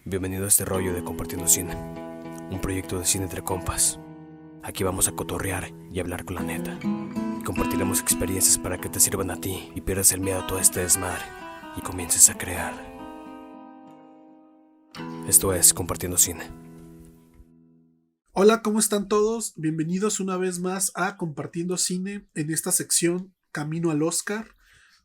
Bienvenido a este rollo de Compartiendo Cine, un proyecto de cine entre compas. Aquí vamos a cotorrear y hablar con la neta. Y compartiremos experiencias para que te sirvan a ti y pierdas el miedo a todo este desmadre y comiences a crear. Esto es Compartiendo Cine. Hola, ¿cómo están todos? Bienvenidos una vez más a Compartiendo Cine en esta sección Camino al Oscar.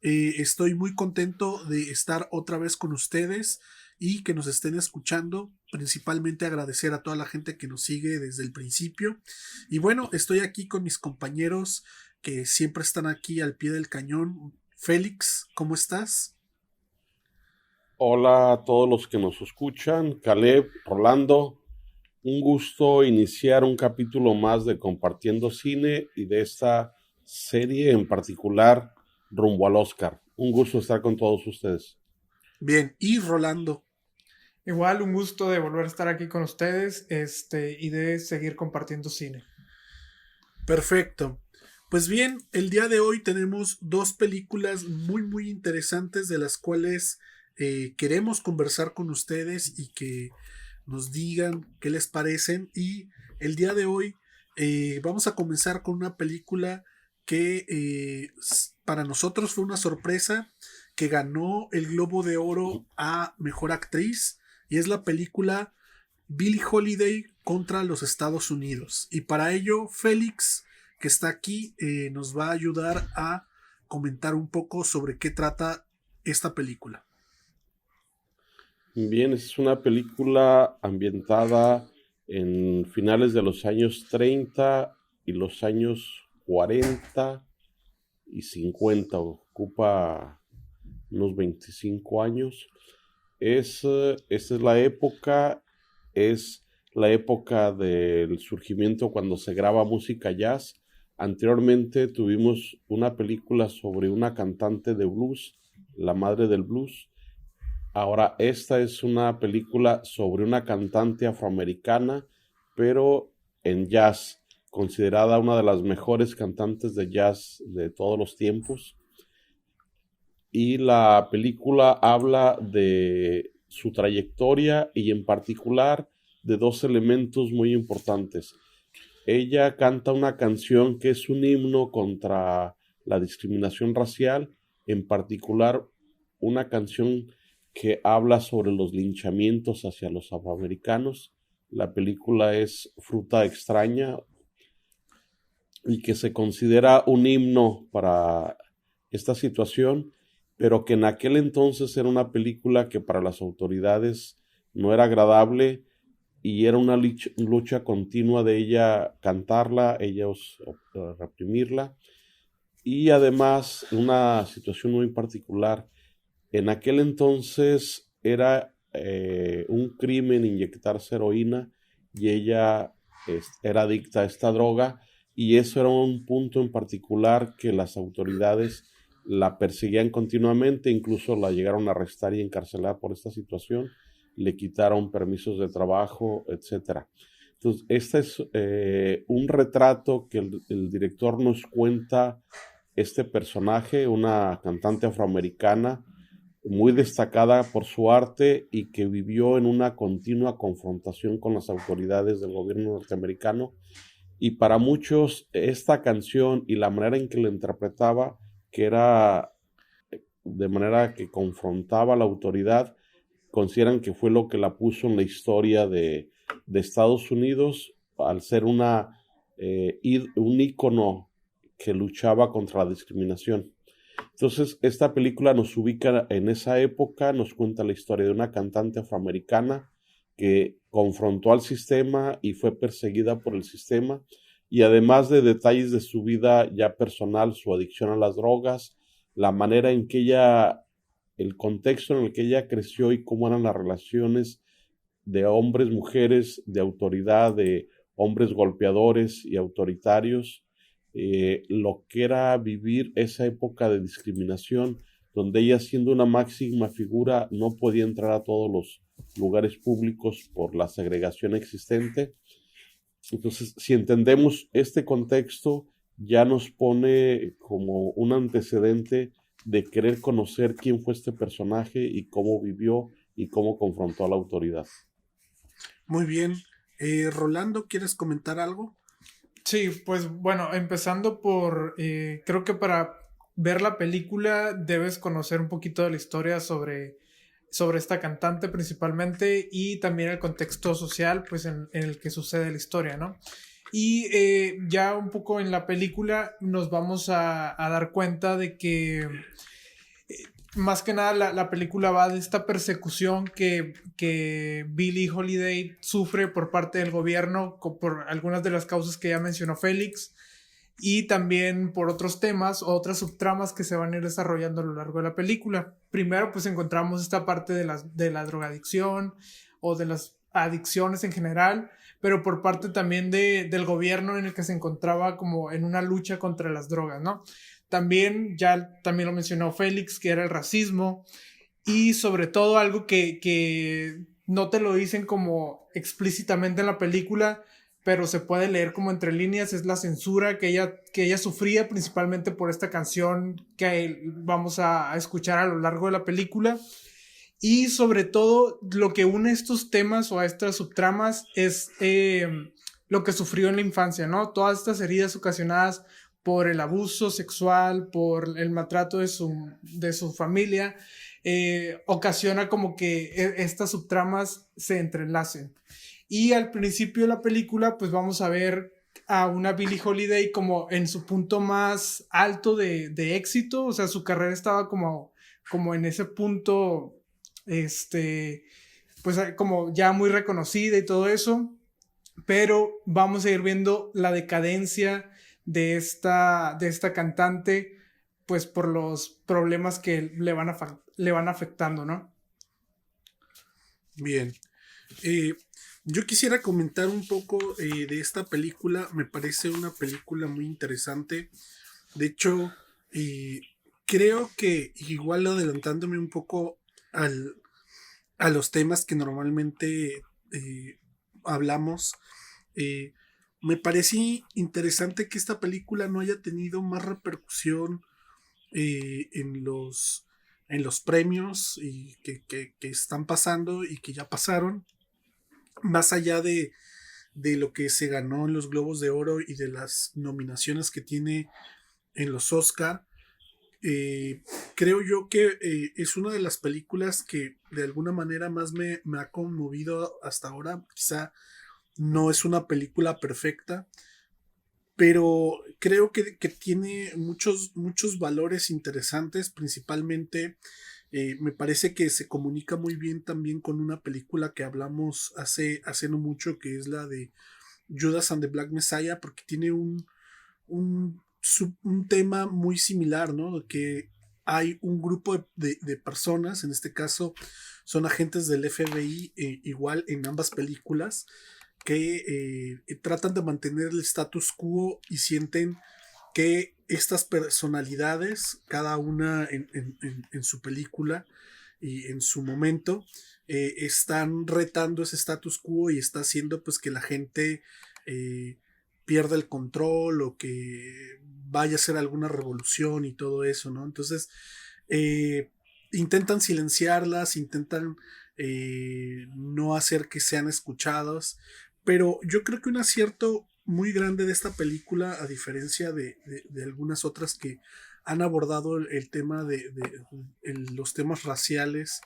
Estoy muy contento de estar otra vez con ustedes y que nos estén escuchando. Principalmente agradecer a toda la gente que nos sigue desde el principio. Y bueno, estoy aquí con mis compañeros que siempre están aquí al pie del cañón. Félix, ¿cómo estás? Hola a todos los que nos escuchan, Caleb, Rolando, un gusto iniciar un capítulo más de Compartiendo Cine y de esta serie en particular rumbo al Oscar. Un gusto estar con todos ustedes. Bien, y Rolando. Igual, un gusto de volver a estar aquí con ustedes, y de seguir compartiendo cine. Perfecto. Pues bien, el día de hoy tenemos dos películas muy interesantes de las cuales queremos conversar con ustedes y que nos digan qué les parecen. Y el día de hoy vamos a comenzar con una película que para nosotros fue una sorpresa, que ganó el Globo de Oro a Mejor Actriz, y es la película Billie Holiday contra los Estados Unidos. Y para ello, Félix, que está aquí, nos va a ayudar a comentar un poco sobre qué trata esta película. Bien, es una película ambientada en finales de los años 30 y los años 40 y 50. Ocupa unos 25 años. Esta es la época del surgimiento cuando se graba música jazz. Anteriormente tuvimos una película sobre una cantante de blues, la madre del blues. Ahora esta es una película sobre una cantante afroamericana, pero en jazz, considerada una de las mejores cantantes de jazz de todos los tiempos. Y la película habla de su trayectoria y en particular de dos elementos muy importantes. Ella canta una canción que es un himno contra la discriminación racial, en particular una canción que habla sobre los linchamientos hacia los afroamericanos. La película es Fruta Extraña y que se considera un himno para esta situación, pero que en aquel entonces era una película que para las autoridades no era agradable y era una lucha continua de ella cantarla, ellos reprimirla, y además una situación muy particular. En aquel entonces era un crimen inyectarse heroína y ella era adicta a esta droga, y eso era un punto en particular que las autoridades la perseguían continuamente, incluso la llegaron a arrestar y encarcelar por esta situación, le quitaron permisos de trabajo, etc. Entonces, este es un retrato que el director nos cuenta este personaje, una cantante afroamericana muy destacada por su arte y que vivió en una continua confrontación con las autoridades del gobierno norteamericano. Y para muchos esta canción y la manera en que la interpretaba, que era de manera que confrontaba a la autoridad, consideran que fue lo que la puso en la historia de Estados Unidos al ser un ícono que luchaba contra la discriminación. Entonces, esta película nos ubica en esa época, nos cuenta la historia de una cantante afroamericana que confrontó al sistema y fue perseguida por el sistema, y además de detalles de su vida ya personal, su adicción a las drogas, la manera en que el contexto en el que ella creció y cómo eran las relaciones de hombres, mujeres, de autoridad, de hombres golpeadores y autoritarios, lo que era vivir esa época de discriminación, donde ella, siendo una máxima figura, no podía entrar a todos los lugares públicos por la segregación existente. Entonces, si entendemos este contexto, ya nos pone como un antecedente de querer conocer quién fue este personaje y cómo vivió y cómo confrontó a la autoridad. Muy bien. Rolando, ¿quieres comentar algo? Sí, pues bueno, empezando por, creo que para ver la película debes conocer un poquito de la historia sobre esta cantante principalmente y también el contexto social pues en el que sucede la historia, ¿no? Y ya un poco en la película nos vamos a dar cuenta de que más que nada la película va de esta persecución que Billie Holiday sufre por parte del gobierno por algunas de las causas que ya mencionó Félix y también por otros temas o otras subtramas que se van a ir desarrollando a lo largo de la película. Primero pues encontramos esta parte de la drogadicción o de las adicciones en general, pero por parte también del gobierno en el que se encontraba como en una lucha contra las drogas, ¿no? También, ya también lo mencionó Félix, que era el racismo y sobre todo algo que no te lo dicen como explícitamente en la película, pero se puede leer como entre líneas, es la censura que ella sufría principalmente por esta canción que vamos a escuchar a lo largo de la película. Y sobre todo lo que une estos temas o a estas subtramas es lo que sufrió en la infancia, ¿no? Todas estas heridas ocasionadas por el abuso sexual, por el maltrato de su familia, ocasiona como que estas subtramas se entrelacen. Y al principio de la película, pues vamos a ver a una Billie Holiday como en su punto más alto de éxito, o sea, su carrera estaba como en ese punto, pues como ya muy reconocida y todo eso, pero vamos a ir viendo la decadencia de esta cantante, pues por los problemas que le van afectando, ¿no? Bien. Yo quisiera comentar un poco de esta película. Me parece una película muy interesante. De hecho, creo que igual adelantándome un poco a los temas que normalmente hablamos, me parece interesante que esta película no haya tenido más repercusión en los premios y que están pasando y que ya pasaron, más allá de lo que se ganó en los Globos de Oro y de las nominaciones que tiene en los Oscar. Creo yo que es una de las películas que de alguna manera más me ha conmovido hasta ahora. Quizá no es una película perfecta, pero creo que tiene muchos valores interesantes. Principalmente me parece que se comunica muy bien también con una película que hablamos hace no mucho, que es la de Judas and the Black Messiah, porque tiene un tema muy similar, ¿no? Que hay un grupo de personas, en este caso son agentes del FBI, igual en ambas películas, que tratan de mantener el status quo y sienten que estas personalidades, cada una en su película y en su momento, están retando ese status quo y está haciendo pues que la gente pierda el control o que vaya a hacer alguna revolución y todo eso, ¿no? Entonces, intentan silenciarlas, intentan no hacer que sean escuchados, pero yo creo que un acierto muy grande de esta película, a diferencia de algunas otras que han abordado el tema los temas raciales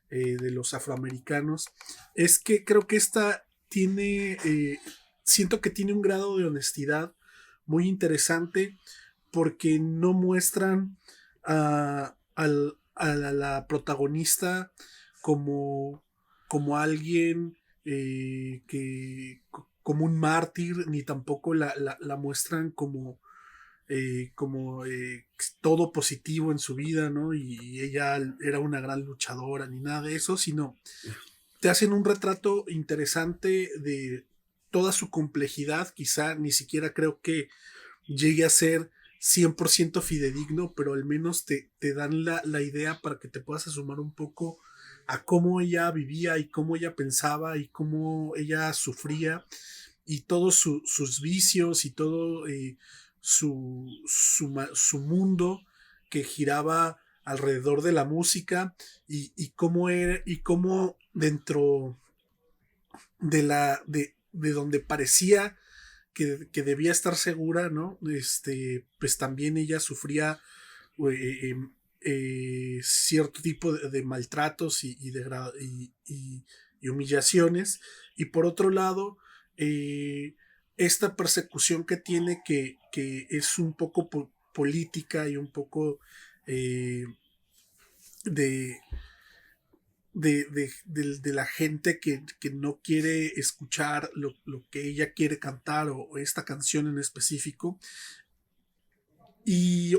de los afroamericanos, es que creo que esta tiene, siento que tiene un grado de honestidad muy interesante, porque no muestran a la protagonista como alguien como un mártir, ni tampoco la muestran como todo positivo en su vida, ¿no? Y ella era una gran luchadora, ni nada de eso, sino te hacen un retrato interesante de toda su complejidad. Quizá ni siquiera creo que llegue a ser 100% fidedigno, pero al menos te dan la idea para que te puedas asomar un poco a cómo ella vivía y cómo ella pensaba y cómo ella sufría y todos sus vicios y todo su mundo que giraba alrededor de la música y cómo era, y cómo dentro de donde parecía que debía estar segura, ¿no? Pues también ella sufría eh, cierto tipo de maltratos y humillaciones. Y por otro lado, esta persecución que tiene que es un poco política y un poco eh, de, de la gente que no quiere escuchar lo que ella quiere cantar o esta canción en específico, y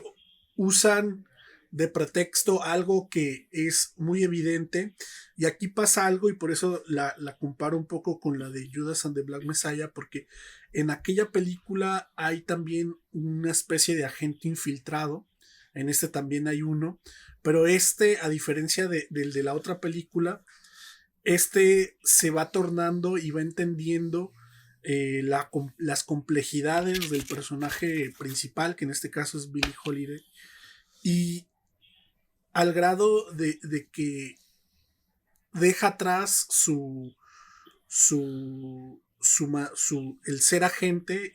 usan de pretexto algo que es muy evidente, y aquí pasa algo y por eso la comparo un poco con la de Judas and the Black Messiah, porque en aquella película hay también una especie de agente infiltrado, en este también hay uno, pero a diferencia del de la otra película, se va tornando y va entendiendo las complejidades del personaje principal, que en este caso es Billie Holiday, y al grado de que deja atrás el ser agente,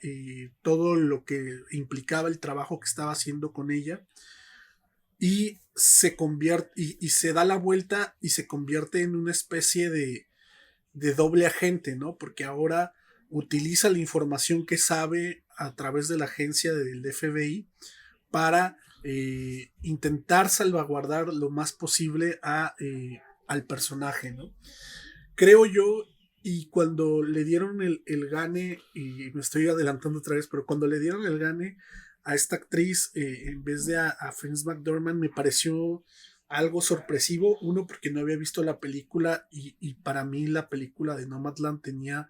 todo lo que implicaba el trabajo que estaba haciendo con ella, y se convierte y se da la vuelta y se convierte en una especie de doble agente, ¿no? Porque ahora utiliza la información que sabe a través de la agencia del FBI para intentar salvaguardar lo más posible al personaje, ¿no? Creo yo, y cuando le dieron el gane, y me estoy adelantando otra vez, pero cuando le dieron el gane a esta actriz en vez de a Frances McDormand, me pareció algo sorpresivo. Uno, porque no había visto la película y para mí la película de Nomadland tenía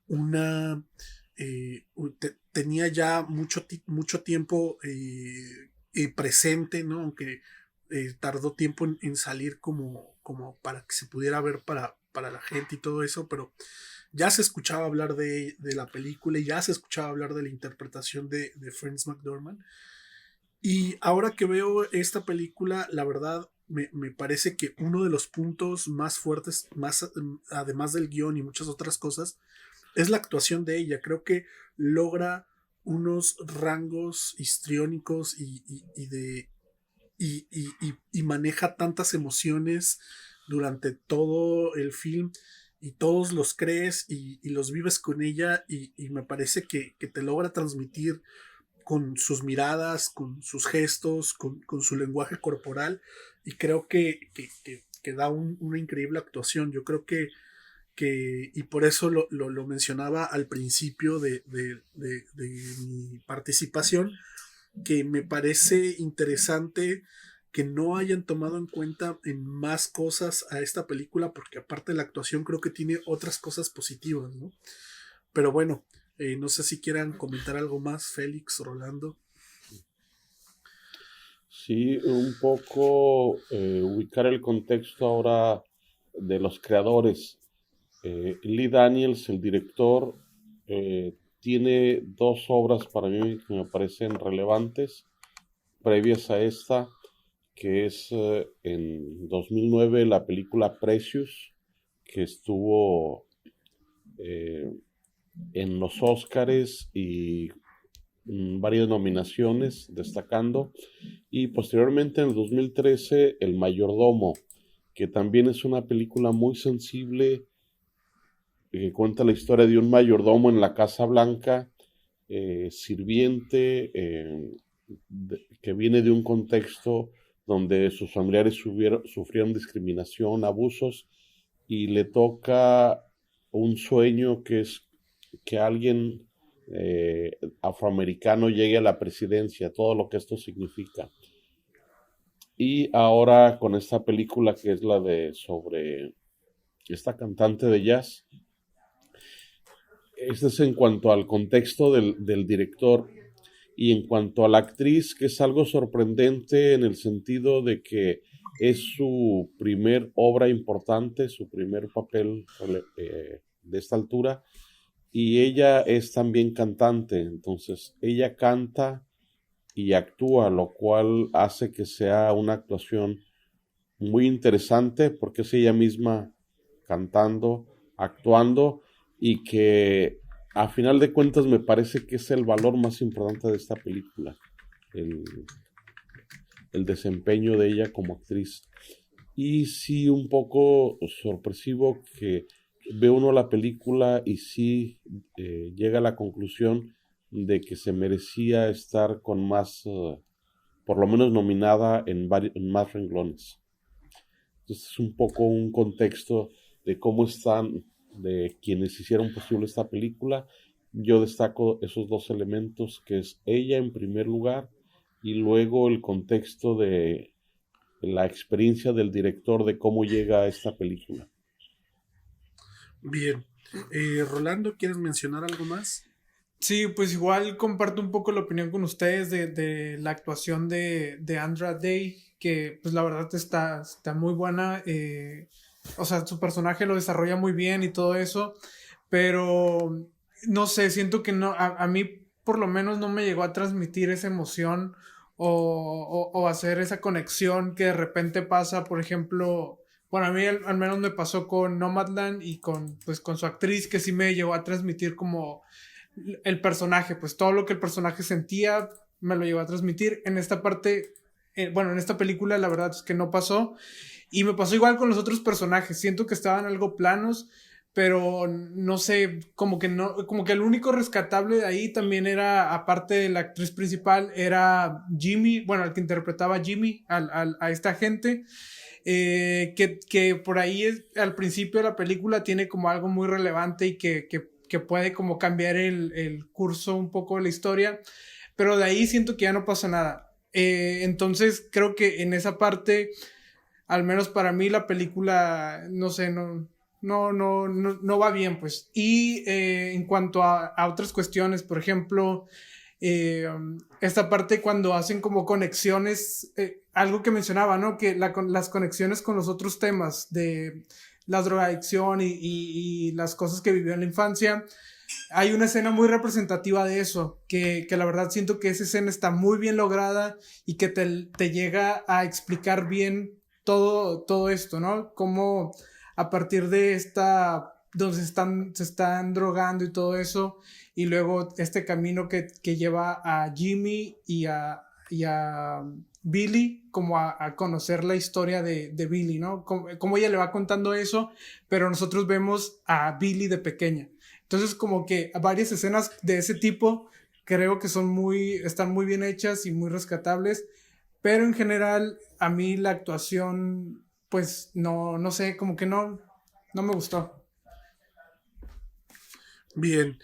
una... tenía ya mucho tiempo presente, ¿no? Aunque tardó tiempo en salir como para que se pudiera ver para la gente y todo eso, pero ya se escuchaba hablar de la película y ya se escuchaba hablar de la interpretación de Frances McDormand. Y ahora que veo esta película, la verdad me parece que uno de los puntos más fuertes, además del guión y muchas otras cosas, es la actuación de ella. Creo que logra unos rangos histriónicos y maneja tantas emociones durante todo el film, y todos los crees y los vives con ella, y me parece que te logra transmitir con sus miradas, con sus gestos, con su lenguaje corporal, y creo que da una increíble actuación. Yo creo y por eso lo mencionaba al principio de mi participación, que me parece interesante que no hayan tomado en cuenta en más cosas a esta película, porque aparte de la actuación creo que tiene otras cosas positivas, ¿no? Pero bueno, no sé si quieran comentar algo más, Félix, Rolando. Sí, un poco ubicar el contexto ahora de los creadores. Lee Daniels, el director, tiene dos obras para mí que me parecen relevantes previas a esta, que es en 2009 la película Precious, que estuvo en los Óscares y varias nominaciones, destacando, y posteriormente en el 2013 El Mayordomo, que también es una película muy sensible, que cuenta la historia de un mayordomo en la Casa Blanca, sirviente, que viene de un contexto donde sus familiares sufrieron discriminación, abusos, y le toca un sueño que es que alguien afroamericano llegue a la presidencia, todo lo que esto significa. Y ahora con esta película que es la sobre esta cantante de jazz. Este es en cuanto al contexto del director, y en cuanto a la actriz, que es algo sorprendente en el sentido de que es su primer obra importante, su primer papel de esta altura, y ella es también cantante. Entonces ella canta y actúa, lo cual hace que sea una actuación muy interesante porque es ella misma cantando, actuando, y que a final de cuentas me parece que es el valor más importante de esta película, el, el desempeño de ella como actriz. Y sí, un poco sorpresivo que ve uno la película y sí llega a la conclusión de que se merecía estar con más, por lo menos nominada en más renglones. Entonces es un poco un contexto de cómo están, de quienes hicieron posible esta película. Yo destaco esos dos elementos, que es ella en primer lugar y luego el contexto de la experiencia del director de cómo llega a esta película. Bien. Rolando, ¿quieres mencionar algo más? Sí, pues igual comparto un poco la opinión con ustedes de la actuación de Andra Day, que pues la verdad está muy buena. O sea, su personaje lo desarrolla muy bien y todo eso, pero no sé, siento que no, a mí por lo menos no me llegó a transmitir esa emoción o hacer esa conexión que de repente pasa, por ejemplo. Bueno, a mí al menos me pasó con Nomadland y pues, con su actriz, que sí me llegó a transmitir como el personaje, pues todo lo que el personaje sentía me lo llevó a transmitir. En esta parte, bueno, en esta película la verdad es que no pasó. Y me pasó igual con los otros personajes. Siento que estaban algo planos, pero no sé, como que no, como que el único rescatable de ahí también era, aparte de la actriz principal, era Jimmy, bueno, el que interpretaba a Jimmy, a esta gente. Que por ahí al principio de la película tiene como algo muy relevante y que puede como cambiar el curso un poco de la historia, pero de ahí siento que ya no pasa nada. Entonces creo que en esa parte, al menos para mí, la película, no sé, no va bien, pues. Y en cuanto a otras cuestiones, por ejemplo, esta parte cuando hacen como conexiones, algo que mencionaba, ¿no? Que las conexiones con los otros temas de la drogadicción y las cosas que vivió en la infancia. Hay una escena muy representativa de eso, que la verdad siento que esa escena está muy bien lograda y que te llega a explicar bien todo esto, ¿no? Cómo a partir de donde se están drogando y todo eso, y luego este camino que lleva a Jimmy y a Billy, como a conocer la historia de Billy, ¿no? Como ella le va contando eso, pero nosotros vemos a Billy de pequeña. Entonces, como que varias escenas de ese tipo creo que están muy bien hechas y muy rescatables, pero en general a mí la actuación, pues no sé, como que no me gustó. Bien.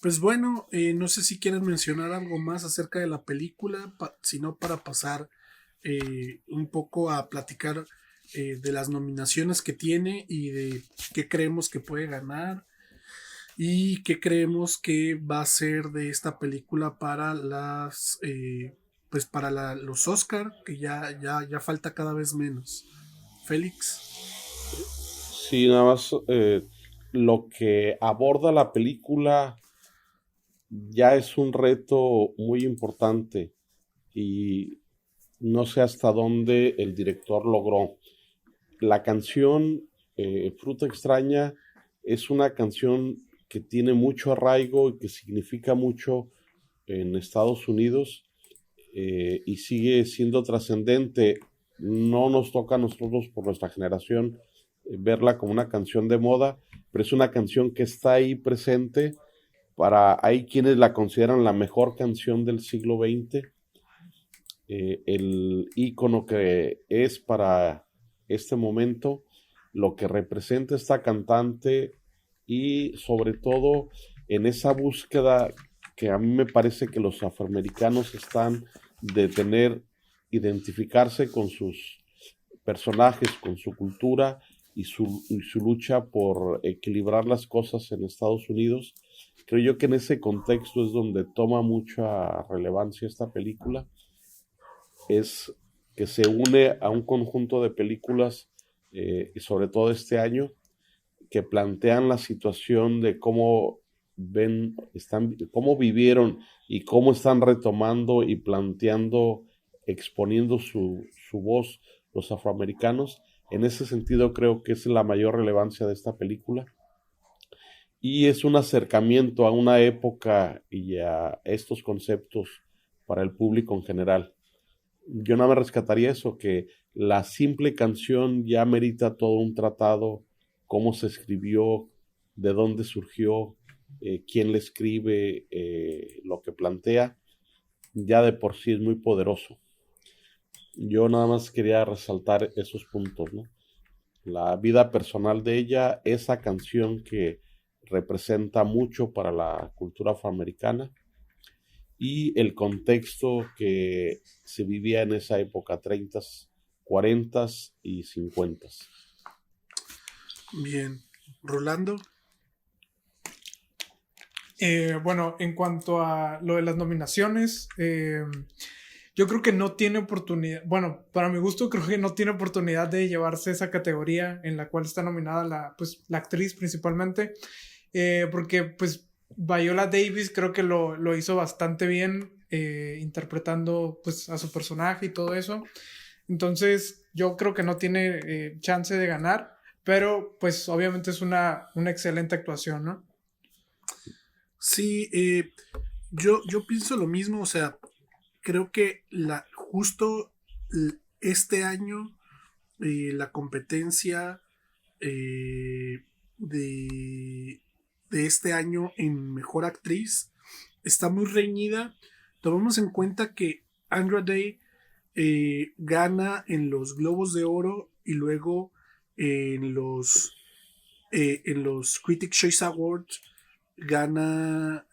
Pues bueno, no sé si quieren mencionar algo más acerca de la película, sino para pasar un poco a platicar de las nominaciones que tiene y de qué creemos que puede ganar y qué creemos que va a ser de esta película para pues para los Oscar, que ya falta cada vez menos. Félix. Sí, nada más lo que aborda la película ya es un reto muy importante y no sé hasta dónde el director logró. La canción Fruta Extraña es una canción que tiene mucho arraigo y que significa mucho en Estados Unidos, y sigue siendo trascendente. No nos toca a nosotros por nuestra generación verla como una canción de moda, pero es una canción que está ahí presente. Hay quienes la consideran la mejor canción del siglo XX, el ícono que es para este momento, lo que representa esta cantante y sobre todo en esa búsqueda que a mí me parece que los afroamericanos están de identificarse con sus personajes, con su cultura y su lucha por equilibrar las cosas en Estados Unidos. Creo yo que en ese contexto es donde toma mucha relevancia esta película. Es que se une a un conjunto de películas, y sobre todo este año, que plantean la situación de cómo cómo vivieron y cómo están retomando y planteando, exponiendo su voz los afroamericanos. En ese sentido creo que es la mayor relevancia de esta película. Y es un acercamiento a una época y a estos conceptos para el público en general. Yo nada más rescataría eso, que la simple canción ya merita todo un tratado, cómo se escribió, de dónde surgió, quién le escribe, lo que plantea, ya de por sí es muy poderoso. Yo nada más quería resaltar esos puntos, ¿no? La vida personal de ella, esa canción que representa mucho para la cultura afroamericana y el contexto que se vivía en esa época, 30s, 40s y 50s. Bien, Rolando. Bueno, en cuanto a lo de las nominaciones, yo creo que no tiene oportunidad, bueno, para mi gusto creo que no tiene oportunidad de llevarse esa categoría en la cual está nominada la actriz principalmente, porque pues Viola Davis creo que lo hizo bastante bien, interpretando pues a su personaje y todo eso. Entonces yo creo que no tiene chance de ganar, pero pues obviamente es una excelente actuación, ¿no? Sí, yo pienso lo mismo, o sea, creo que justo este año la competencia de este año en Mejor Actriz está muy reñida. Tomemos en cuenta que Andra Day gana en los Globos de Oro y luego en los Critics' Choice Awards gana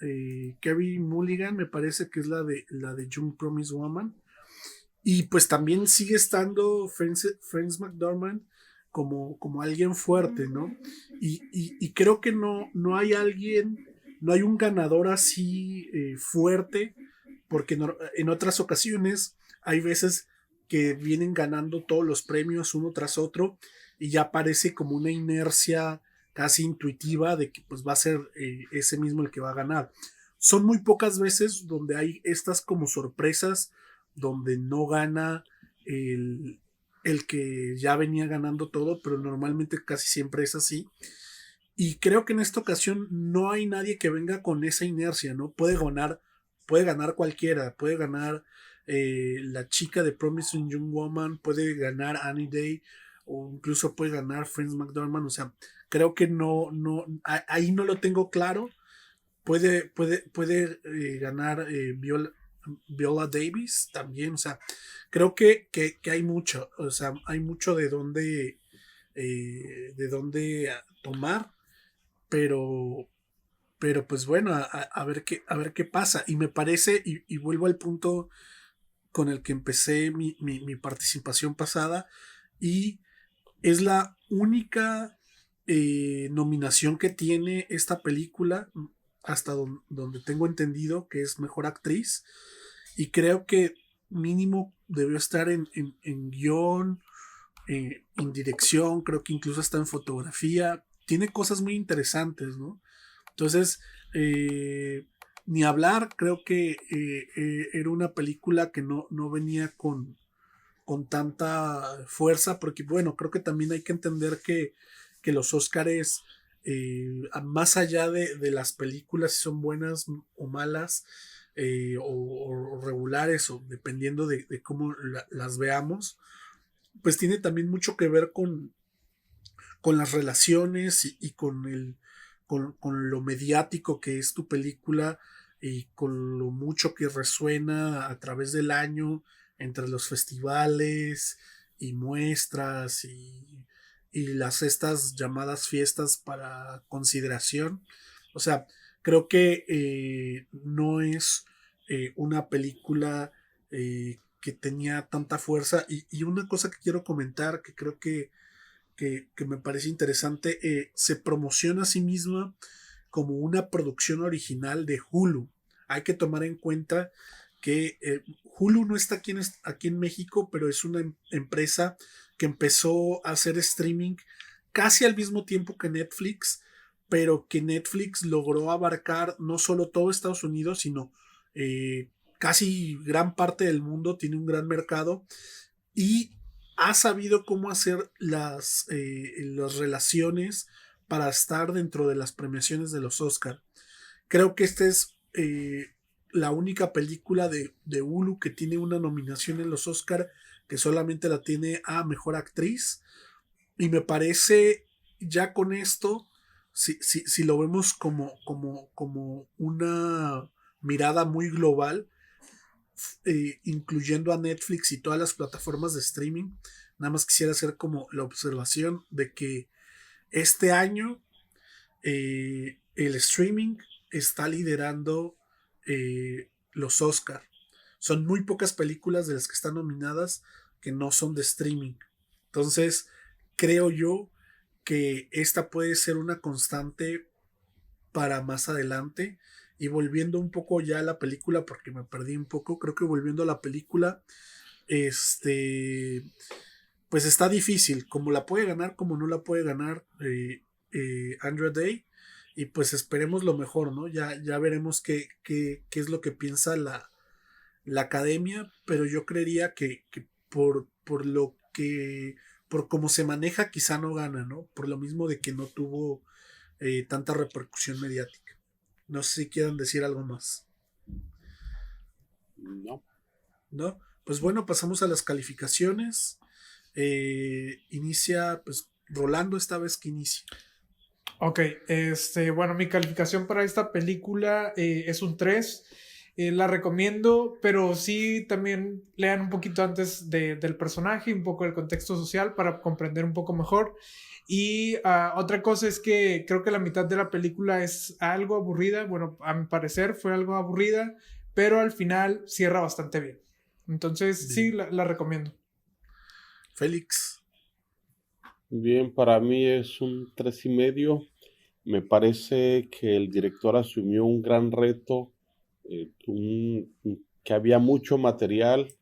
Carey Mulligan, me parece que es la de Young Promise Woman. Y pues también sigue estando Frances McDormand como alguien fuerte, ¿no? Y creo que no hay no hay un ganador así fuerte, porque en otras ocasiones hay veces que vienen ganando todos los premios uno tras otro y ya parece como una inercia casi intuitiva de que pues va a ser ese mismo el que va a ganar. Son muy pocas veces donde hay estas como sorpresas donde no gana el que ya venía ganando todo, pero normalmente casi siempre es así. Y creo que en esta ocasión no hay nadie que venga con esa inercia, ¿no? Puede ganar cualquiera, puede ganar la chica de Promising Young Woman, puede ganar Annie Day, o incluso puede ganar Frances McDormand. O sea, creo que ahí no lo tengo claro. Puede ganar Viola Davis también. O sea, creo que hay mucho. O sea, hay mucho de dónde tomar. Pero pues bueno, a ver qué pasa. Y me parece, y vuelvo al punto con el que empecé mi participación pasada, y es la única nominación que tiene esta película, hasta donde tengo entendido, que es Mejor Actriz. Y creo que mínimo debió estar en guión, en dirección, creo que incluso está en fotografía. Tiene cosas muy interesantes, ¿no? Entonces, ni hablar, creo que era una película que no venía con tanta fuerza, porque bueno, creo que también hay que entender que los Óscares, más allá de las películas, si son buenas o malas, o regulares, o dependiendo de cómo las veamos, pues tiene también mucho que ver con las relaciones y con lo mediático que es tu película, y con lo mucho que resuena a través del año entre los festivales y muestras y estas llamadas fiestas para consideración. O sea, creo que no es una película que tenía tanta fuerza. Y una cosa que quiero comentar, que creo que me parece interesante, se promociona a sí misma como una producción original de Hulu. Hay que tomar en cuenta que Hulu no está aquí en México, pero es una empresa que empezó a hacer streaming casi al mismo tiempo que Netflix, pero que Netflix logró abarcar no solo todo Estados Unidos, sino casi gran parte del mundo, tiene un gran mercado y ha sabido cómo hacer las relaciones para estar dentro de las premiaciones de los Oscar. Creo que esta es la única película de Hulu que tiene una nominación en los Oscar, que solamente la tiene a Mejor Actriz. Y me parece, ya con esto, si lo vemos como una mirada muy global, incluyendo a Netflix y todas las plataformas de streaming, nada más quisiera hacer como la observación de que este año el streaming está liderando los Oscar. Son muy pocas películas de las que están nominadas que no son de streaming. Entonces, creo yo que esta puede ser una constante para más adelante. Y volviendo un poco ya a la película, porque me perdí un poco, creo que volviendo a la película, pues está difícil, como la puede ganar, como no la puede ganar Andra Day, y pues esperemos lo mejor, ¿no? Ya veremos qué es lo que piensa la academia, pero yo creería que por lo que, por cómo se maneja, quizá no gana, ¿no? Por lo mismo de que no tuvo tanta repercusión mediática. No sé si quieran decir algo más. No. ¿No? Pues bueno, pasamos a las calificaciones. Inicia, pues, Rolando esta vez que inicia. Ok, bueno, mi calificación para esta película es un 3. La recomiendo, pero sí también lean un poquito antes del personaje, un poco del contexto social para comprender un poco mejor. Y otra cosa es que creo que la mitad de la película es algo aburrida. Bueno, a mi parecer fue algo aburrida, pero al final cierra bastante bien. Entonces, sí, la recomiendo. Félix. Bien, para mí es un 3.5. Me parece que el director asumió un gran reto, que había mucho material,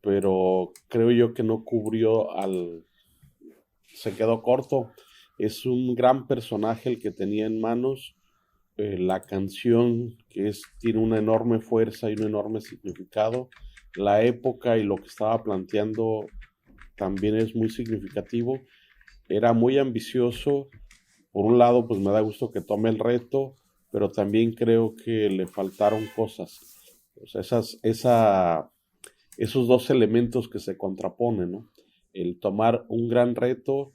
pero creo yo que no cubrió se quedó corto. Es un gran personaje el que tenía en manos. La canción tiene una enorme fuerza y un enorme significado. La época y lo que estaba planteando también es muy significativo. Era muy ambicioso. Por un lado, pues me da gusto que tome el reto, pero también creo que le faltaron cosas. O sea, esos dos elementos que se contraponen, ¿no? El tomar un gran reto,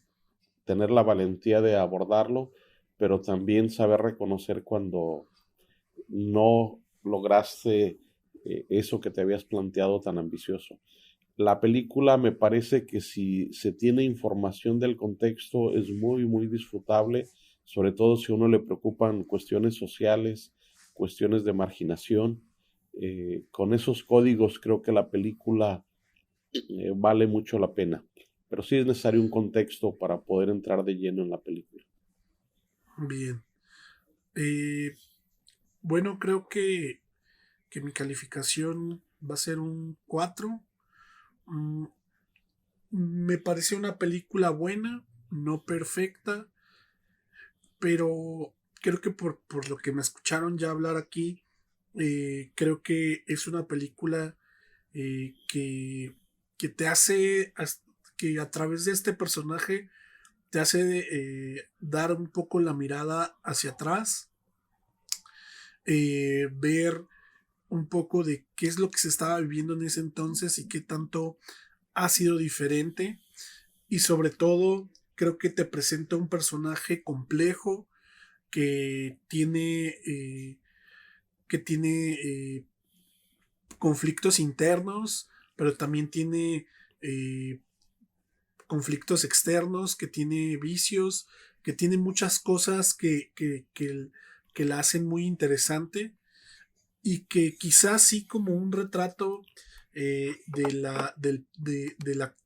tener la valentía de abordarlo, pero también saber reconocer cuando no lograste eso que te habías planteado tan ambicioso. La película me parece que si se tiene información del contexto es muy, muy disfrutable, sobre todo si a uno le preocupan cuestiones sociales, cuestiones de marginación. Con esos códigos creo que la película vale mucho la pena, pero sí es necesario un contexto para poder entrar de lleno en la película. Bien. Bueno, creo que mi calificación va a ser un 4. Me pareció una película buena, no perfecta, pero creo que por lo que me escucharon ya hablar aquí, creo que es una película que te hace, que a través de este personaje te hace dar un poco la mirada hacia atrás, ver un poco de qué es lo que se estaba viviendo en ese entonces y qué tanto ha sido diferente, y sobre todo creo que te presenta un personaje complejo que tiene conflictos internos, pero también tiene conflictos externos, que tiene vicios, que tiene muchas cosas que la hacen muy interesante, y que quizás sí, como un retrato de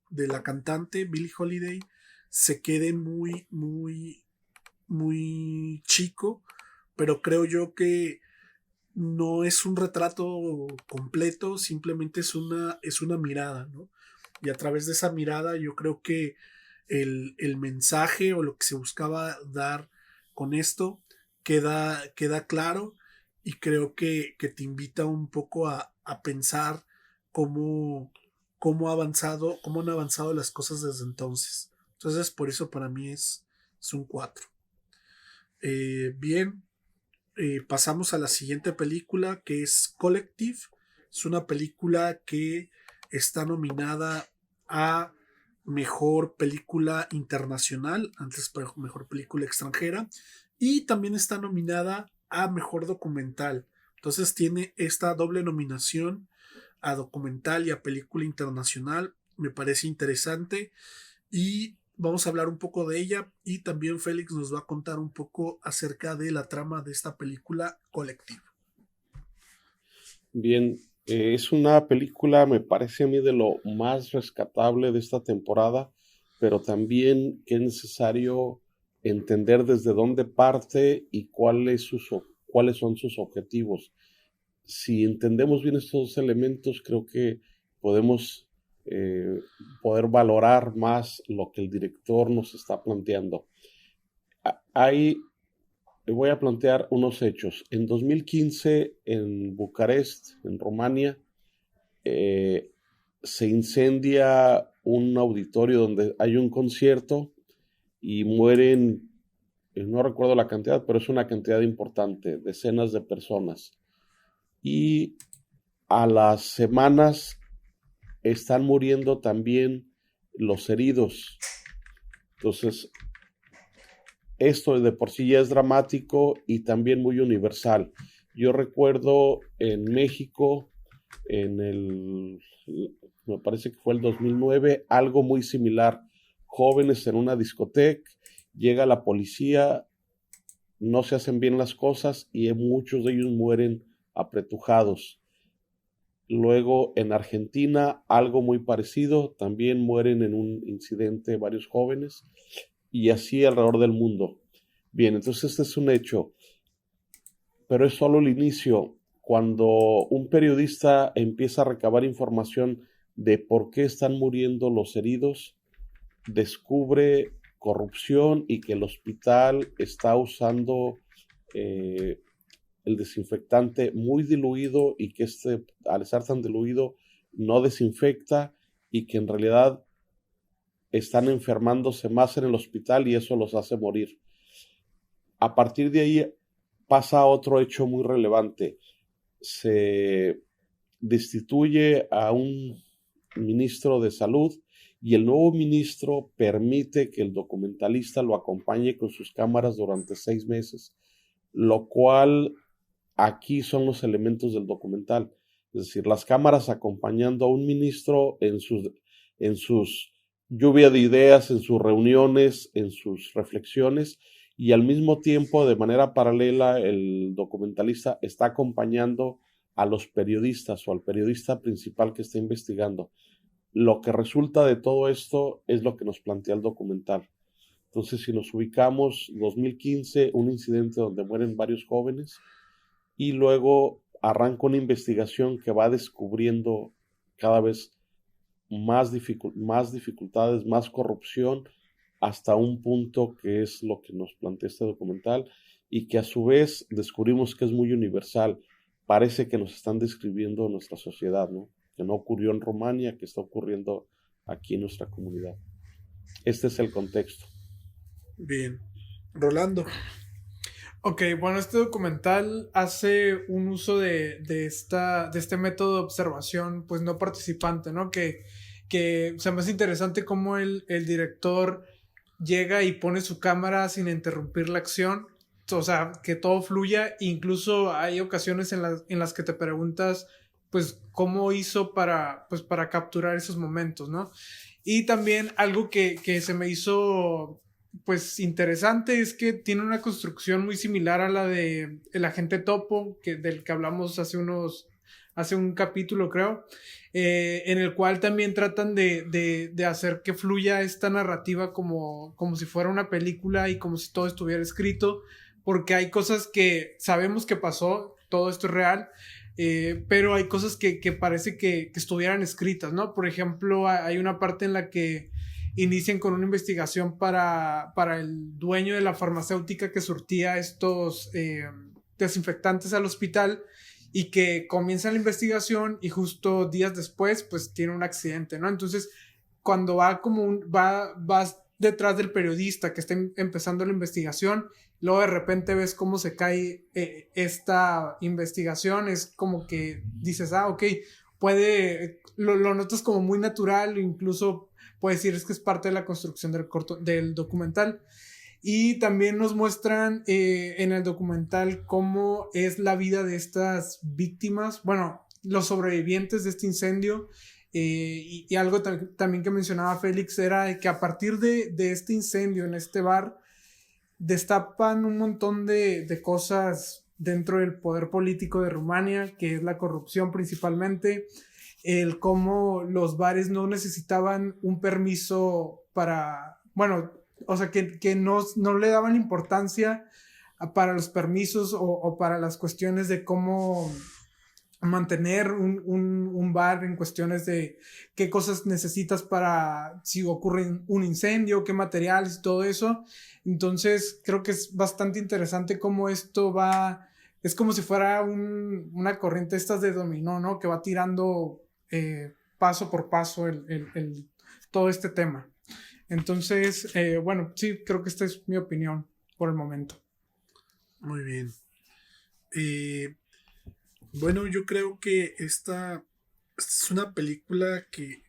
la cantante Billie Holiday, se quede muy, muy, muy chico, pero creo yo que no es un retrato completo, simplemente es una mirada, ¿no? Y a través de esa mirada yo creo que el mensaje o lo que se buscaba dar con esto queda claro, y creo que te invita un poco a pensar cómo han avanzado las cosas desde entonces. Entonces, por eso para mí es un 4. Bien, pasamos a la siguiente película, que es Collective. Es una película que está nominada a Mejor Película Internacional, antes Mejor Película Extranjera, y también está nominada a Mejor Documental. Entonces tiene esta doble nominación a documental y a película internacional. Me parece interesante y vamos a hablar un poco de ella, y también Félix nos va a contar un poco acerca de la trama de esta película Collective. Bien, es una película, me parece a mí, de lo más rescatable de esta temporada, pero también que es necesario entender desde dónde parte y cuáles son sus objetivos. Si entendemos bien estos dos elementos, creo que podemos poder valorar más lo que el director nos está planteando. Voy a plantear unos hechos. En 2015, en Bucarest, en Rumania, se incendia un auditorio donde hay un concierto y mueren, no recuerdo la cantidad, pero es una cantidad importante, decenas de personas. Y a las semanas están muriendo también los heridos. Entonces, esto de por sí ya es dramático y también muy universal. Yo recuerdo en México, me parece que fue el 2009, algo muy similar. Jóvenes en una discoteca, llega la policía, no se hacen bien las cosas y muchos de ellos mueren apretujados. Luego en Argentina, algo muy parecido, también mueren en un incidente varios jóvenes, y así alrededor del mundo. Bien, entonces este es un hecho, pero es solo el inicio. Cuando un periodista empieza a recabar información de por qué están muriendo los heridos, descubre corrupción y que el hospital está usando el desinfectante muy diluido, y que al estar tan diluido no desinfecta, y que en realidad están enfermándose más en el hospital y eso los hace morir. A partir de ahí pasa otro hecho muy relevante. Se destituye a un ministro de salud y el nuevo ministro permite que el documentalista lo acompañe con sus cámaras durante 6 meses, lo cual aquí son los elementos del documental. Es decir, las cámaras acompañando a un ministro en sus lluvia de ideas, en sus reuniones, en sus reflexiones, y al mismo tiempo, de manera paralela, el documentalista está acompañando a los periodistas o al periodista principal que está investigando. Lo que resulta de todo esto es lo que nos plantea el documental. Entonces, si nos ubicamos, 2015, un incidente donde mueren varios jóvenes, y luego arranca una investigación que va descubriendo cada vez más dificultades, más corrupción, hasta un punto que es lo que nos plantea este documental, y que a su vez descubrimos que es muy universal. Parece que nos están describiendo nuestra sociedad, ¿no? Que no ocurrió en Rumania, que está ocurriendo aquí en nuestra comunidad. Este es el contexto. Bien. Rolando. Ok, bueno, este documental hace un uso de este método de observación, pues no participante, ¿no? Que se me hace interesante cómo el director llega y pone su cámara sin interrumpir la acción, o sea, que todo fluya. Incluso hay ocasiones en las que te preguntas, pues, cómo hizo para capturar esos momentos, ¿no? Y también algo que se me hizo, pues, interesante, es que tiene una construcción muy similar a la de El Agente Topo, del que hablamos hace un capítulo, creo, en el cual también tratan de hacer que fluya esta narrativa como si fuera una película y como si todo estuviera escrito, porque hay cosas que sabemos que pasó, todo esto es real, pero hay cosas que parece que estuvieran escritas, ¿no? Por ejemplo, hay una parte en la que inician con una investigación para el dueño de la farmacéutica que surtía estos desinfectantes al hospital, y que comienza la investigación y justo días después pues tiene un accidente, ¿no? Entonces cuando va detrás del periodista que está empezando la investigación, luego de repente ves cómo se cae esta investigación, es como que dices, ok, lo notas como muy natural, incluso puedes decir es que es parte de la construcción del documental. Y también nos muestran en el documental cómo es la vida de estas víctimas, bueno, los sobrevivientes de este incendio. Y algo también que mencionaba Félix era que a partir de este incendio en este bar destapan un montón de cosas dentro del poder político de Rumania, que es la corrupción principalmente, el cómo los bares no necesitaban un permiso para, bueno, o sea, que no le daban importancia para los permisos o para las cuestiones de cómo mantener un bar, en cuestiones de qué cosas necesitas para si ocurre un incendio, qué materiales y todo eso. Entonces creo que es bastante interesante cómo esto es como si fuera una corriente estas de dominó, ¿no? Que va tirando paso por paso todo este tema. Entonces, bueno, sí, creo que esta es mi opinión por el momento. Muy bien. Bueno, yo creo que esta es una película que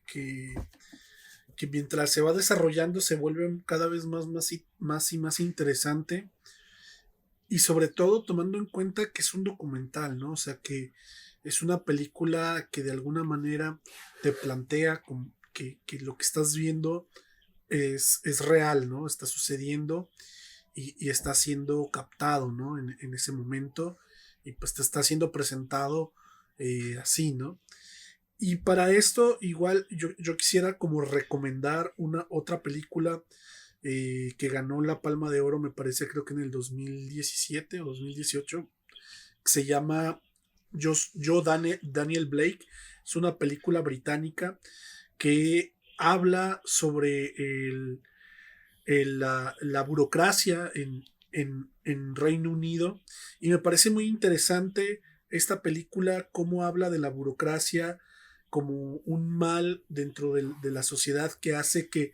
mientras se va desarrollando se vuelve cada vez más interesante, y sobre todo tomando en cuenta que es un documental, ¿no? O sea, que es una película que de alguna manera te plantea que lo que estás viendo es real, ¿no? Está sucediendo y está siendo captado, ¿no? En ese momento, y pues te está siendo presentado así, ¿no? Y para esto igual yo quisiera como recomendar otra película que ganó la Palma de Oro, me parece, creo que en el 2017 o 2018, que se llama Daniel Blake. Es una película británica que habla sobre la burocracia en Reino Unido, y me parece muy interesante esta película, cómo habla de la burocracia como un mal dentro de la sociedad, que hace que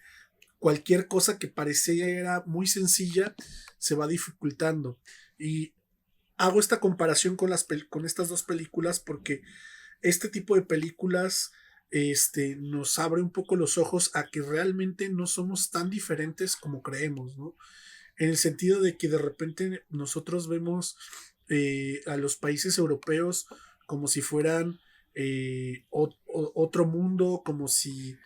cualquier cosa que pareciera muy sencilla se va dificultando. Y hago esta comparación con estas dos películas porque este tipo de películas nos abre un poco los ojos a que realmente no somos tan diferentes como creemos, ¿no? En el sentido de que de repente nosotros vemos a los países europeos como si fueran otro mundo, como si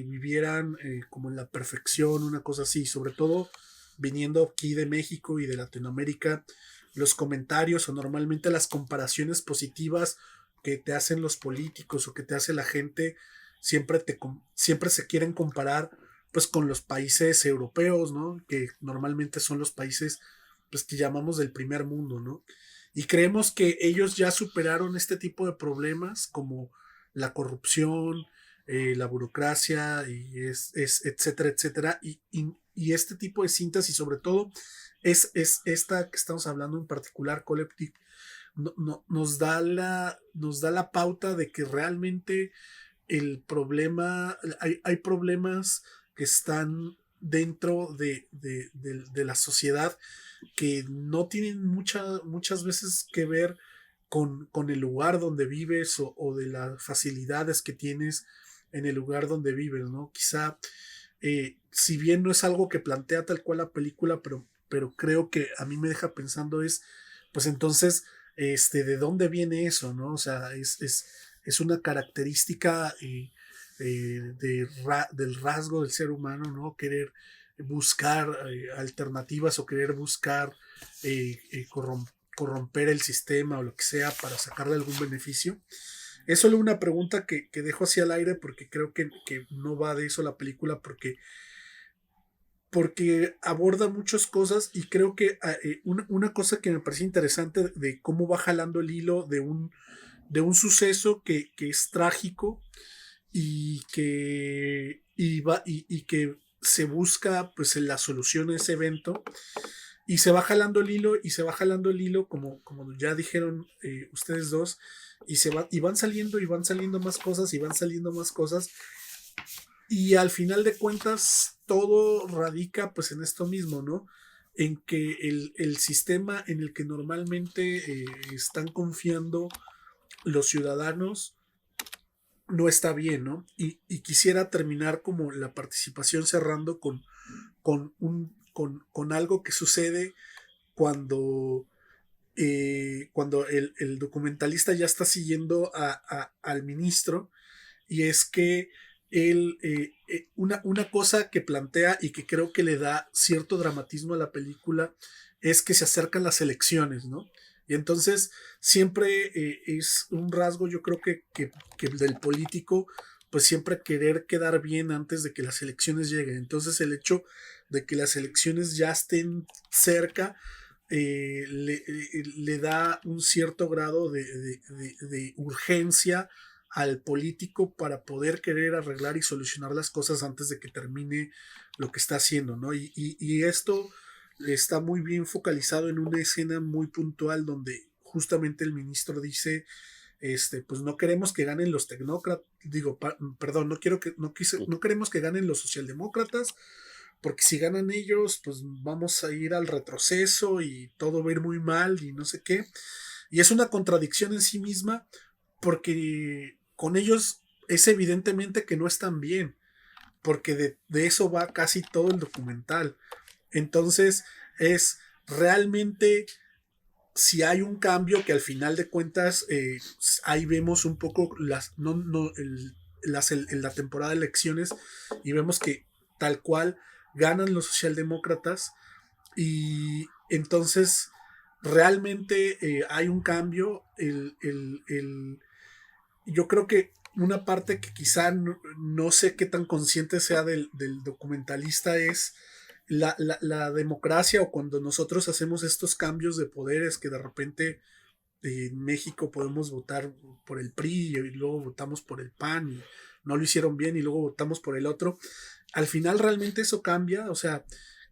vivieran como en la perfección, una cosa así. Sobre todo viniendo aquí de México y de Latinoamérica, los comentarios o normalmente las comparaciones positivas que te hacen los políticos o que te hace la gente siempre se quieren comparar pues con los países europeos, ¿no? Que normalmente son los países pues que llamamos del primer mundo, ¿no? Y creemos que ellos ya superaron este tipo de problemas como la corrupción, la burocracia y etcétera, etcétera. Y este tipo de cintas, y sobre todo es esta que estamos hablando en particular, Collective, nos da la pauta de que realmente el problema, hay problemas que están dentro de la sociedad que no tienen muchas veces que ver con el lugar donde vives o de las facilidades que tienes en el lugar donde vives, ¿no? Quizá, si bien no es algo que plantea tal cual la película, pero creo que a mí me deja pensando pues entonces, ¿de dónde viene eso, no? O sea, es una característica del rasgo del ser humano, ¿no? Querer buscar alternativas o querer buscar corromper el sistema o lo que sea para sacarle algún beneficio. Es solo una pregunta que dejo así al aire porque creo que no va de eso la película, porque aborda muchas cosas, y creo que una cosa que me parece interesante de cómo va jalando el hilo de un suceso que es trágico y que y que se busca pues la solución a ese evento y se va jalando el hilo y se va jalando el hilo como ya dijeron ustedes dos y van saliendo más cosas y van saliendo más cosas y al final de cuentas todo radica pues en esto mismo, ¿no? En que el sistema en el que normalmente están confiando los ciudadanos no está bien, ¿no? Y quisiera terminar como la participación cerrando con algo que sucede cuando, cuando el documentalista ya está siguiendo al ministro y es que él, una cosa que plantea y que creo que le da cierto dramatismo a la película es que se acercan las elecciones, ¿no? Y entonces siempre es un rasgo, yo creo que del político, pues siempre querer quedar bien antes de que las elecciones lleguen. Entonces el hecho de que las elecciones ya estén cerca le da un cierto grado de urgencia al político para poder querer arreglar y solucionar las cosas antes de que termine lo que está haciendo, ¿no? Y esto está muy bien focalizado en una escena muy puntual donde justamente el ministro dice, pues no queremos que ganen los tecnócratas, digo, perdón, no queremos que ganen los socialdemócratas, porque si ganan ellos, pues vamos a ir al retroceso y todo va a ir muy mal y no sé qué. Y es una contradicción en sí misma, porque con ellos es evidentemente que no están bien, porque de eso va casi todo el documental. Entonces es realmente si hay un cambio que al final de cuentas ahí vemos un poco en la temporada de elecciones y vemos que tal cual ganan los socialdemócratas y entonces realmente hay un cambio. Yo creo que una parte que quizá no sé qué tan consciente sea del documentalista es la democracia o cuando nosotros hacemos estos cambios de poderes que de repente en México podemos votar por el PRI y luego votamos por el PAN y no lo hicieron bien y luego votamos por el otro. Al final realmente eso cambia, o sea,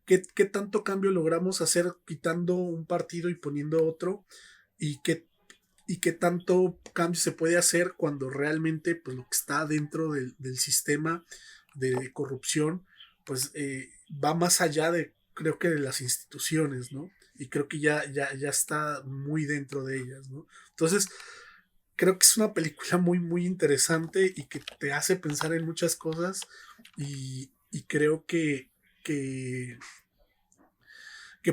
¿qué tanto cambio logramos hacer quitando un partido y poniendo otro? ¿Y qué tanto cambio se puede hacer cuando realmente pues, lo que está dentro del sistema de corrupción pues va más allá de, creo que de las instituciones, ¿no? Y creo que ya está muy dentro de ellas, ¿no? Entonces, creo que es una película muy, muy interesante y que te hace pensar en muchas cosas y creo que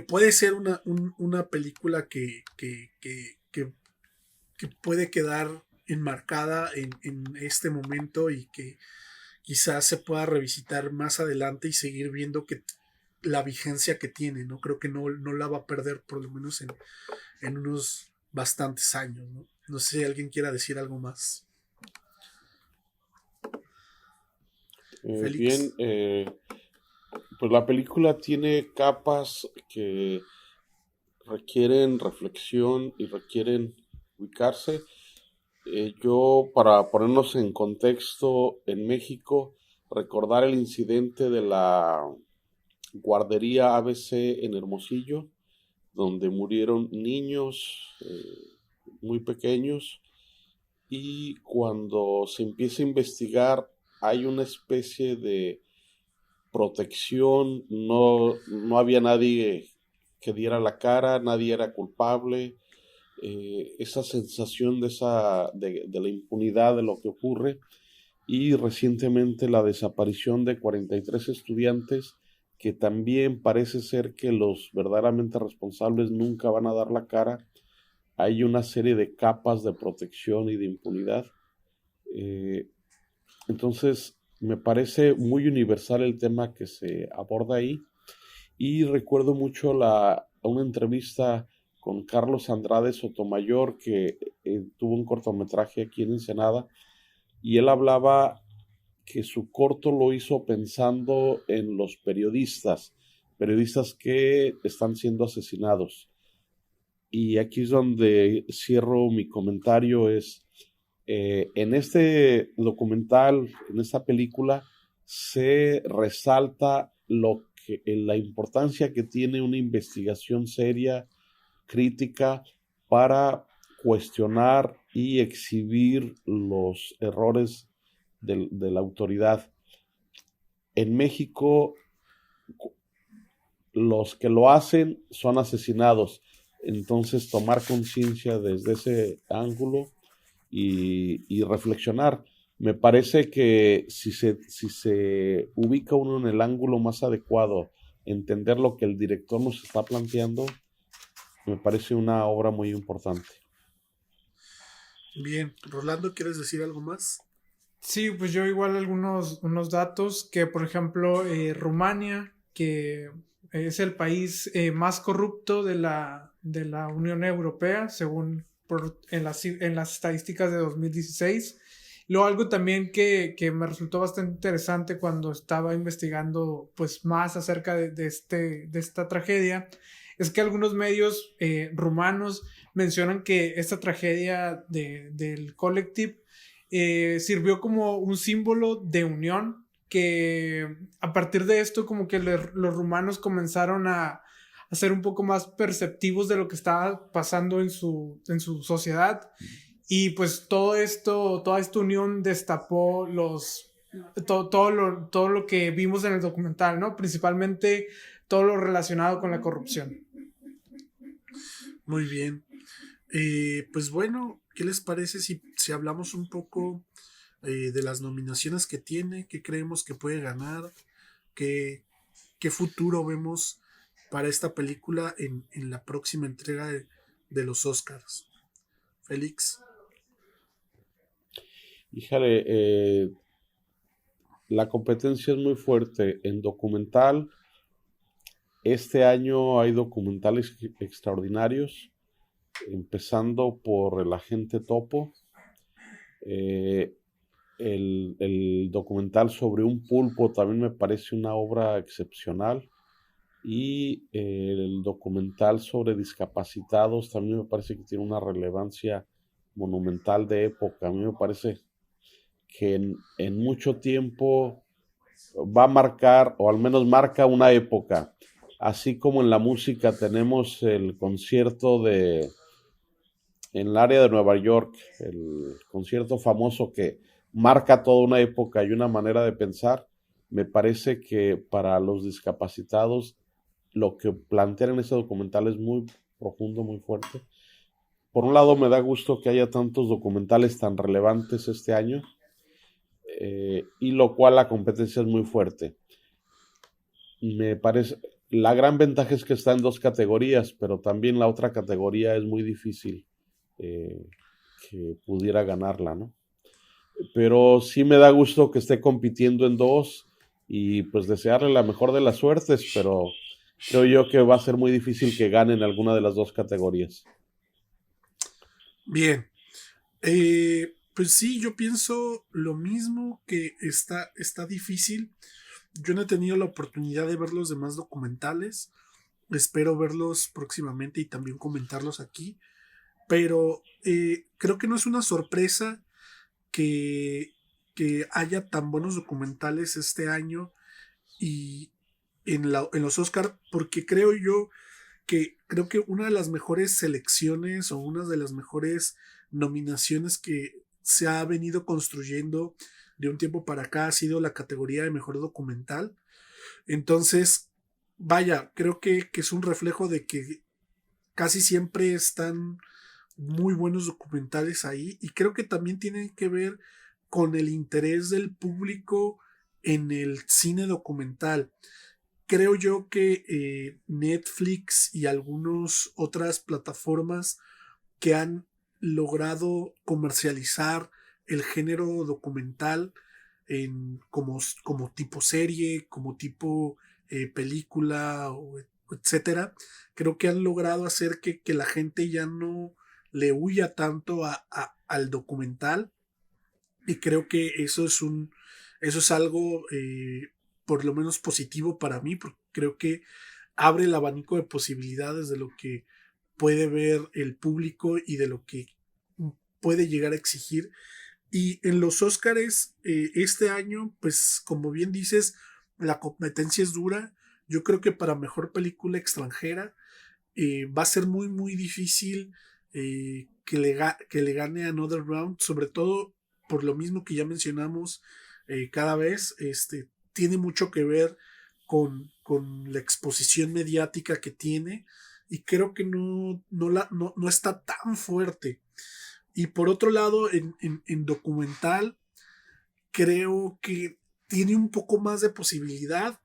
puede ser una película que puede quedar enmarcada en este momento y que quizás se pueda revisitar más adelante y seguir viendo que la vigencia que tiene, ¿no? Creo que no la va a perder por lo menos en unos bastantes años, ¿no? No sé si alguien quiera decir algo más. Bien, pues la película tiene capas que requieren reflexión y requieren ubicarse. Yo, para ponernos en contexto, en México, recordar el incidente de la guardería ABC en Hermosillo, donde murieron niños muy pequeños, y cuando se empieza a investigar hay una especie de protección, no había nadie que diera la cara, nadie era culpable. Esa sensación de la impunidad de lo que ocurre, y recientemente la desaparición de 43 estudiantes que también parece ser que los verdaderamente responsables nunca van a dar la cara. Hay una serie de capas de protección y de impunidad. Entonces me parece muy universal el tema que se aborda ahí, y recuerdo mucho una entrevista con Carlos Andrade Sotomayor, que tuvo un cortometraje aquí en Ensenada, y él hablaba que su corto lo hizo pensando en los periodistas que están siendo asesinados. Y aquí es donde cierro mi comentario, en este documental, en esta película, se resalta la importancia que tiene una investigación seria, crítica, para cuestionar y exhibir los errores de la autoridad. En México, los que lo hacen son asesinados. Entonces, tomar conciencia desde ese ángulo y reflexionar. Me parece que si se ubica uno en el ángulo más adecuado, entender lo que el director nos está planteando, me parece una obra muy importante. Bien, Rolando, ¿quieres decir algo más? Sí, pues yo igual unos datos que, por ejemplo, Rumania, que es el país más corrupto de la Unión Europea, según en las estadísticas de 2016. Luego algo también que me resultó bastante interesante cuando estaba investigando pues más acerca de esta tragedia, es que algunos medios rumanos mencionan que esta tragedia del Collective sirvió como un símbolo de unión, que a partir de esto como que los rumanos comenzaron a ser un poco más perceptivos de lo que estaba pasando en su sociedad, y pues toda esta unión destapó todo lo que vimos en el documental, ¿no? Principalmente todo lo relacionado con la corrupción. Muy bien. Pues bueno, ¿qué les parece si hablamos un poco de las nominaciones que tiene? ¿Qué creemos que puede ganar? ¿Qué futuro vemos para esta película en la próxima entrega de los Oscars? Félix. Híjale, la competencia es muy fuerte. En documental, este año hay documentales extraordinarios, empezando por El Agente Topo, el documental sobre un pulpo también me parece una obra excepcional, y el documental sobre discapacitados también me parece que tiene una relevancia monumental de época. A mí me parece que en mucho tiempo va a marcar, o al menos marca una época. Así como en la música tenemos el concierto en el área de Nueva York, el concierto famoso que marca toda una época y una manera de pensar, me parece que para los discapacitados lo que plantean en ese documental es muy profundo, muy fuerte. Por un lado, me da gusto que haya tantos documentales tan relevantes este año, y lo cual la competencia es muy fuerte. Me parece, la gran ventaja es que está en 2 categorías, pero también la otra categoría es muy difícil que pudiera ganarla, ¿no? Pero sí me da gusto que esté compitiendo en 2, y pues desearle la mejor de las suertes, pero creo yo que va a ser muy difícil que gane en alguna de las 2 categorías. Bien. Pues sí, yo pienso lo mismo, que está difícil. Yo no he tenido la oportunidad de ver los demás documentales. Espero verlos próximamente y también comentarlos aquí. Pero creo que no es una sorpresa que, que haya tan buenos documentales este año y en los Oscar, porque creo que una de las mejores selecciones o una de las mejores nominaciones que se ha venido construyendo de un tiempo para acá ha sido la categoría de mejor documental. Entonces, vaya, creo que es un reflejo de que casi siempre están muy buenos documentales ahí, y creo que también tienen que ver con el interés del público en el cine documental. Creo yo que Netflix y algunas otras plataformas que han logrado comercializar el género documental como tipo serie, como tipo película, etcétera, creo que han logrado hacer que la gente ya no le huya tanto al documental, y creo que eso es algo por lo menos positivo para mí, porque creo que abre el abanico de posibilidades de lo que puede ver el público y de lo que puede llegar a exigir Y en los Óscares este año, pues como bien dices, la competencia es dura. Yo creo que para mejor película extranjera va a ser muy, muy difícil que le gane Another Round, sobre todo por lo mismo que ya mencionamos cada vez. Tiene mucho que ver con la exposición mediática que tiene y creo que no está tan fuerte. Y por otro lado, en documental, creo que tiene un poco más de posibilidad,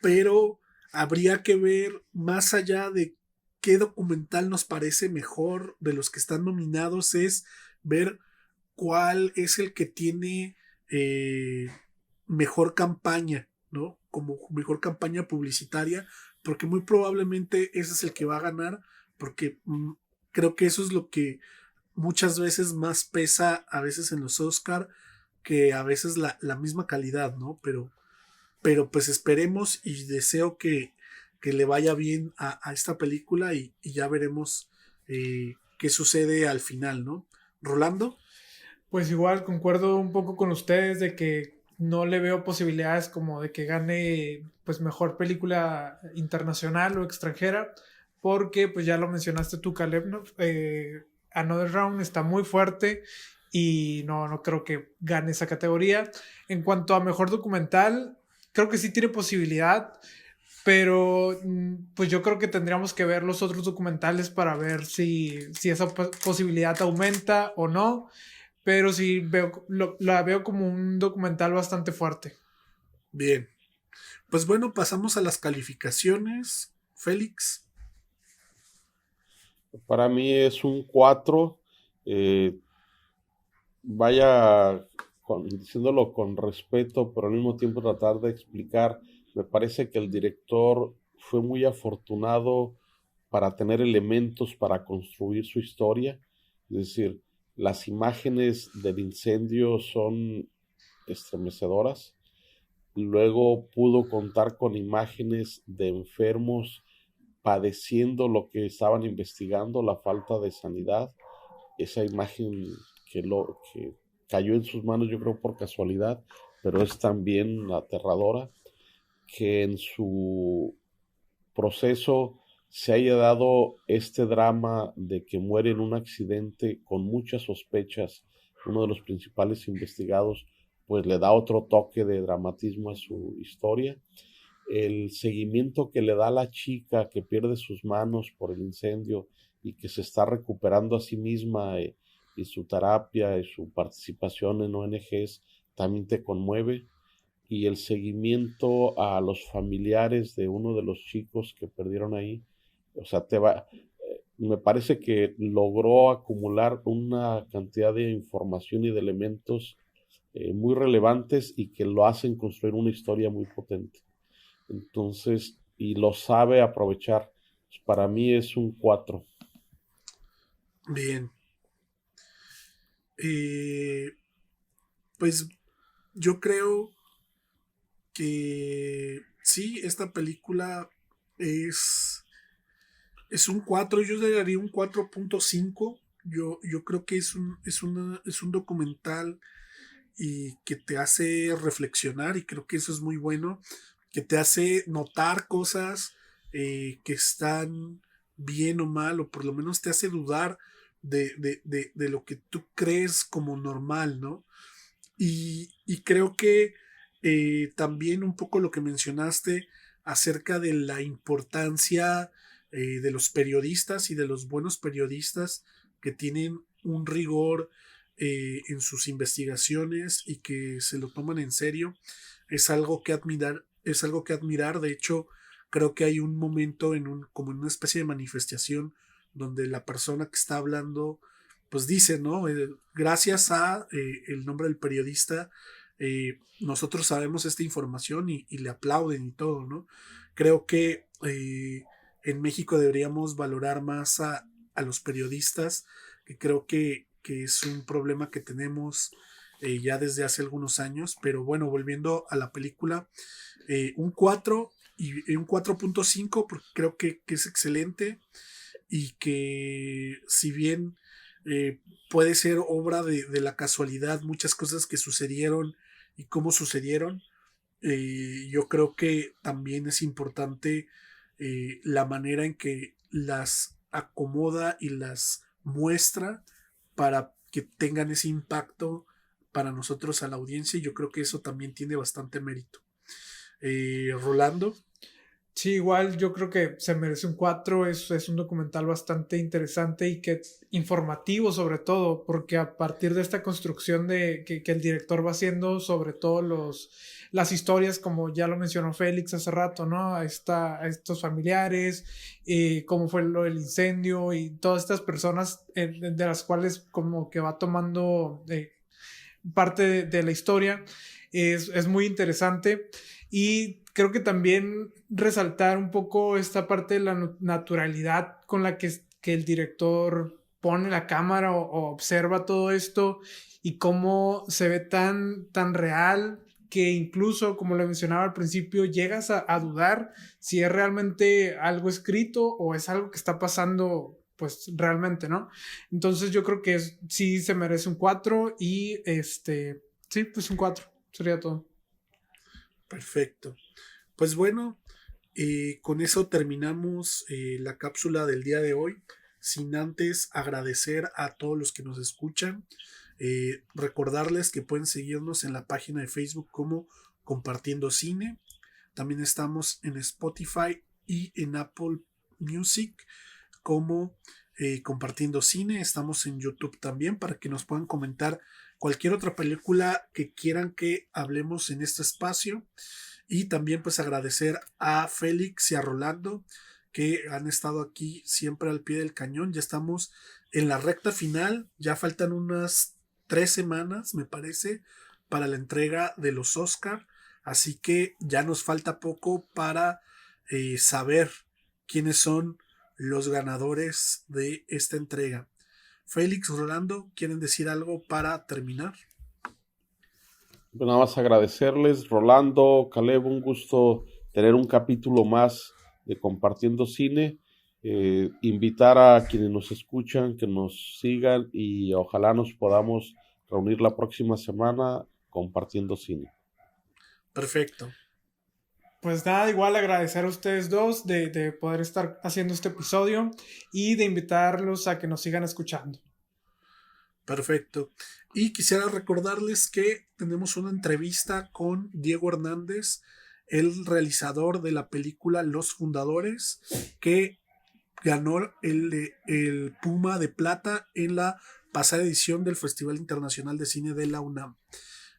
pero habría que ver más allá de qué documental nos parece mejor de los que están nominados, es ver cuál es el que tiene mejor campaña, ¿no? Como mejor campaña publicitaria, porque muy probablemente ese es el que va a ganar, porque creo que eso es lo que muchas veces más pesa a veces en los Oscar que a veces la misma calidad, ¿no? Pero pues esperemos y deseo que le vaya bien a esta película y ya veremos qué sucede al final, ¿no? Rolando. Pues igual concuerdo un poco con ustedes de que no le veo posibilidades como de que gane pues mejor película internacional o extranjera, porque pues ya lo mencionaste tú, Caleb, ¿no? Another Round está muy fuerte y no creo que gane esa categoría. En cuanto a mejor documental, creo que sí tiene posibilidad, pero pues yo creo que tendríamos que ver los otros documentales para ver si esa posibilidad aumenta o no. Pero sí la veo como un documental bastante fuerte. Bien. Pues bueno, pasamos a las calificaciones. Félix. Para mí es un 4. Vaya diciéndolo con respeto, pero al mismo tiempo tratar de explicar. Me parece que el director fue muy afortunado para tener elementos para construir su historia. Es decir, las imágenes del incendio son estremecedoras. Luego pudo contar con imágenes de enfermos padeciendo lo que estaban investigando, la falta de sanidad. Esa imagen que cayó en sus manos, yo creo por casualidad, pero es también aterradora, que en su proceso se haya dado este drama de que muere en un accidente con muchas sospechas, uno de los principales investigados, pues le da otro toque de dramatismo a su historia. El seguimiento que le da a la chica que pierde sus manos por el incendio y que se está recuperando a sí misma y su terapia y su participación en ONGs también te conmueve. Y el seguimiento a los familiares de uno de los chicos que perdieron ahí, o sea, me parece que logró acumular una cantidad de información y de elementos muy relevantes y que lo hacen construir una historia muy potente. Entonces, y lo sabe aprovechar. Para mí es un 4. Bien. Pues yo creo que sí, esta película es un 4, yo le daría un 4.5. Yo creo que es un documental y que te hace reflexionar y creo que eso es muy bueno, que te hace notar cosas que están bien o mal, o por lo menos te hace dudar de lo que tú crees como normal, ¿no? Y creo que también un poco lo que mencionaste acerca de la importancia de los periodistas y de los buenos periodistas que tienen un rigor en sus investigaciones y que se lo toman en serio, es algo que admirar, es algo que admirar. De hecho, creo que hay un momento como en una especie de manifestación donde la persona que está hablando pues dice, ¿no? Gracias a el nombre del periodista, nosotros sabemos esta información y le aplauden y todo, ¿no? Creo que en México deberíamos valorar más a los periodistas, que creo que es un problema que tenemos ya desde hace algunos años, pero bueno, volviendo a la película, un 4 y un 4.5 porque creo que es excelente y que si bien puede ser obra de la casualidad, muchas cosas que sucedieron y cómo sucedieron. Yo creo que también es importante la manera en que las acomoda y las muestra para que tengan ese impacto para nosotros a la audiencia, y yo creo que eso también tiene bastante mérito. Rolando. Sí, igual yo creo que se merece un 4. Es un documental bastante interesante y que informativo sobre todo, porque a partir de esta construcción que el director va haciendo sobre todo las historias, como ya lo mencionó Félix hace rato, ¿no? A estos familiares, cómo fue lo del incendio y todas estas personas de las cuales como que va tomando parte de la historia. Es muy interesante. Y creo que también resaltar un poco esta parte de la naturalidad con la que el director pone la cámara o observa todo esto y cómo se ve tan real que incluso, como lo mencionaba al principio, llegas a dudar si es realmente algo escrito o es algo que está pasando pues realmente, ¿no? Entonces yo creo que sí se merece un 4 y sí, pues un 4 sería todo. Perfecto. Pues bueno, con eso terminamos la cápsula del día de hoy, sin antes agradecer a todos los que nos escuchan. Recordarles que pueden seguirnos en la página de Facebook como Compartiendo Cine. También estamos en Spotify y en Apple Music como Compartiendo Cine. Estamos en YouTube también para que nos puedan comentar cualquier otra película que quieran que hablemos en este espacio. Y también pues agradecer a Félix y a Rolando que han estado aquí siempre al pie del cañón. Ya estamos en la recta final, ya faltan unas 3 semanas me parece para la entrega de los Oscar, así que ya nos falta poco para saber quiénes son los ganadores de esta entrega. Félix, Rolando, ¿quieren decir algo para terminar? Pues nada más agradecerles, Rolando, Caleb, un gusto tener un capítulo más de Compartiendo Cine. Invitar a quienes nos escuchan que nos sigan y ojalá nos podamos reunir la próxima semana Compartiendo Cine. Perfecto. Pues nada, igual agradecer a ustedes dos de poder estar haciendo este episodio y de invitarlos a que nos sigan escuchando. Perfecto. Y quisiera recordarles que tenemos una entrevista con Diego Hernández, el realizador de la película Los Fundadores, que ganó el Puma de Plata en la pasada edición del Festival Internacional de Cine de la UNAM.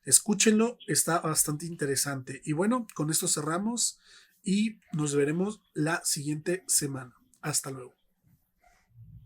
Escúchenlo, está bastante interesante. Y bueno, con esto cerramos y nos veremos la siguiente semana. Hasta luego.